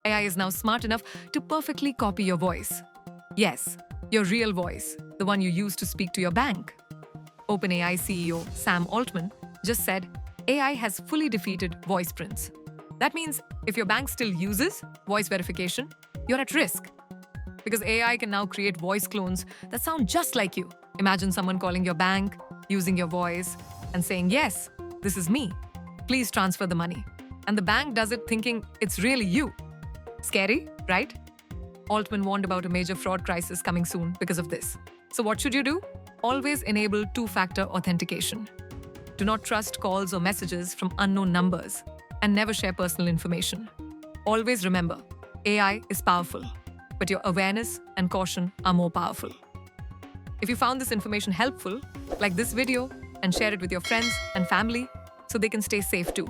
AI is now smart enough to perfectly copy your voice. Yes, your real voice, the one you use to speak to your bank. OpenAI CEO Sam Altman just said AI has fully defeated voice prints. That means if your bank still uses voice verification, you're at risk. Because AI can now create voice clones that sound just like you. Imagine someone calling your bank, using your voice, and saying, "Yes, this is me. Please transfer the money." And the bank does it thinking it's really you. Scary, right? Altman warned about a major fraud crisis coming soon because of this. So what should you do? Always enable two-factor authentication. Do not trust calls or messages from unknown numbers, and never share personal information. Always remember, AI is powerful, but your awareness and caution are more powerful. If you found this information helpful, like this video and share it with your friends and family so they can stay safe too.